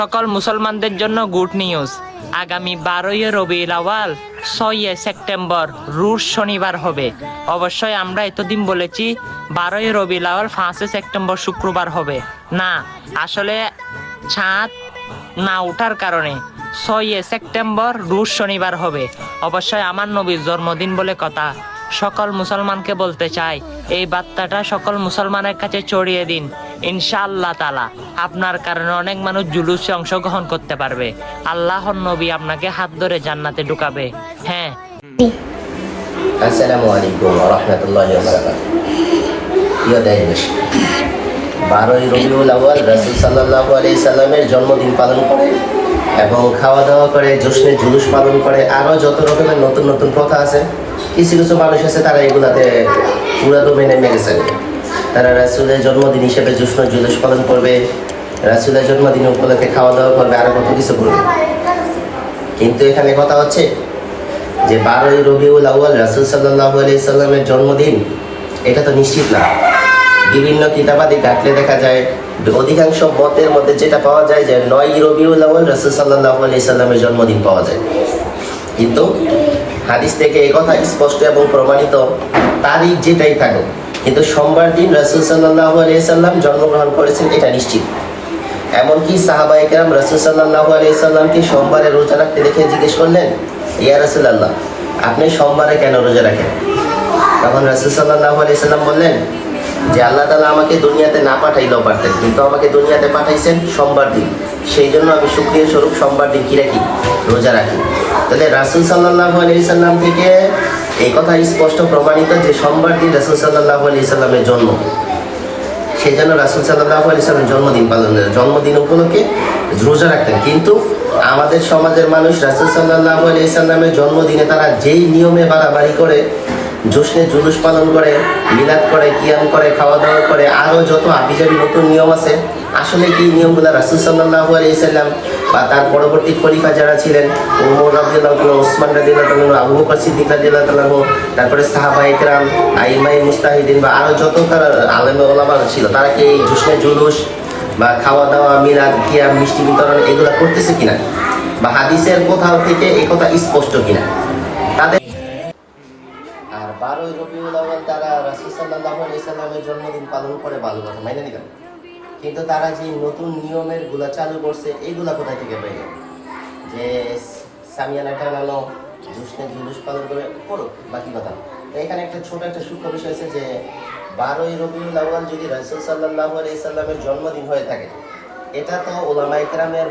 সকল মুসলমানদের জন্য গুড নিউজ। আগামী 12ই রবিউল আওয়াল 6 সেপ্টেম্বর রুশ শনিবার হবে। অবশ্যই আমরা এতদিন বলেছি 12ই রবিউল আওয়াল 5 সেপ্টেম্বর শুক্রবার হবে না, আসলে চাঁদ না ওঠার কারণে 6 সেপ্টেম্বর রুশ শনিবার হবে। অবশ্যই আমার নবীর জন্মদিন বলে কথা। সকল মুসলমানকে বলতে চাই, এই বার্তাটা সকল মুসলমানের কাছে ছড়িয়ে দিন। ইনশাআল্লাহ তাআলা আপনার কারণে অনেক মানুষ জুলুসে অংশগ্রহণ করতে পারবে। আল্লাহর নবী আপনাকে হাত ধরে জান্নাতে ঢুকাবে। হ্যাঁ, আসসালামু আলাইকুম ওয়া রাহমাতুল্লাহি ওয়া বারাকাতুহু। প্রিয় দেশবাসী, 12ই রবিউল আউয়াল রাসূল সাল্লাল্লাহু আলাইহি সাল্লামের জন্মদিন পালন করে এবং খাওয়া দাওয়া করে জশ্নে জুলুস পালন করে আরও যত রকমের নতুন নতুন প্রথা আছে, কিছু কিছু মানুষ আছে তারা এগুলাতে পুরাদমে মেনে গেছে। তারা রাসূলের জন্মদিন হিসেবে জশ্ন জুলুস পালন করবে, রাসূলের জন্মদিন উপলক্ষে খাওয়া দাওয়া করবে, আরও কত কিছু করবে। কিন্তু এখানে কথা হচ্ছে যে 12ই রবিউল আউয়াল রাসূল সাল্লাল্লাহু আলাইহি সাল্লামের জন্মদিন, এটা তো নিশ্চিত না। বিভিন্ন কিতাবাদি ঘাটলে দেখা যায় অধিকাংশ মতের মধ্যে যেটা পাওয়া যায় যে 9ই রবিউল আউয়াল রাসূল সাল্লাল্লাহু আলাইহি সাল্লামের জন্মদিন পাওয়া যায়। কিন্তু হাদিস থেকে এই কথা স্পষ্ট এবং প্রমাণিত, তারিখ যেটাই থাকুক, কিন্তু সোমবার দিন রাসূল সাল্লাল্লাহু আলাইহি সাল্লাম জন্মগ্রহণ করেছেন এটা নিশ্চিত। এমনকি সাহাবায়ে কেরাম রাসূল সাল্লাল্লাহু আলাইহি সাল্লামকে সোমবারে রোজা রাখতে দেখে জিজ্ঞেস করলেন, ইয়া রাসূলুল্লাহ, আপনি সোমবারে কেন রোজা রাখেন? তখন রাসূল সাল্লাল্লাহু আলাইহি সাল্লাম বললেন যে আল্লাহ তাআলা আমাকে দুনিয়াতে না পাঠাইলেও পারতেন, কিন্তু আমাকে দুনিয়াতে পাঠাইছেন সোমবার দিন, সেই জন্য আমি শুকরিয়া স্বরূপ সোমবার দিন কি রাখি? রোজা রাখি। তাহলে রাসূল সাল্লাল্লাহু আলাইহি সাল্লাম থেকে এই কথা স্পষ্ট প্রমাণিত যে সোমবার দিন রাসূল সাল্লাল্লাহু আলাইহি সাল্লামের জন্ম, সেই জন্য রাসূল সাল্লাল্লাহু আলাইহি সাল্লাম জন্মদিন উপলক্ষে রোজা রাখতেন। কিন্তু আমাদের সমাজের মানুষ রাসূল সাল্লাল্লাহু আলাইহি সাল্লামের জন্মদিনে তারা যেই নিয়মে বাড়াবাড়ি করে, জশ্নে জুলুস পালন করে, মিলাদ করে, কিয়াম করে, খাওয়া দাওয়া করে, আরও যত আবিজাবি নতুন নিয়ম আছে, আসলে কি নিয়মগুলো রাসূল সাল্লাল্লাহু আলাইহি সাল্লাম বা তার পরবর্তী খলিফা যারা ছিলেন, ওমর রাদিয়াল্লাহু তাআলা, ওসমান রাদিয়াল্লাহু তাআলা, আবু বকর সিদ্দিক রাদিয়াল্লাহু তাআলা, তারপরে সাহাবায়ে কেরাম, আইমায়ে মুজতাহিদিন বা আরও যত আলেমে ওলামা ছিল, তারা কি এই জশ্নে জুলুস বা খাওয়া দাওয়া, মিলাদ, কিয়াম, মিষ্টি বিতরণ এগুলো করতেছে কিনা, বা হাদিসের কোথাও থেকে এই কথা স্পষ্ট কিনা তাদের। আর 12ই রবিউল আউয়াল তারা রাসূল সাল্লাল্লাহু আলাইহি সাল্লামের জন্মদিন পালন করে, ভালো কথা, মাইনে নিলাম। কিন্তু তারা যে নতুন নিয়মের গুলা চালু করছে, এইগুলা কোথায় থেকে পেয়ে? যে সামিয়ানা টানানো, জশ্নে জুলুস পালন করে করুক, বাকি কথা। তো এখানে একটা ছোট একটা সূক্ষ্ম বিষয় আছে যে 12ই রবিউল আউয়াল যদি রাসূল সাল্লাল্লাহু আলাইহি সাল্লামের জন্মদিন হয়ে থাকে, এটা তো উলামায়ে কেরামের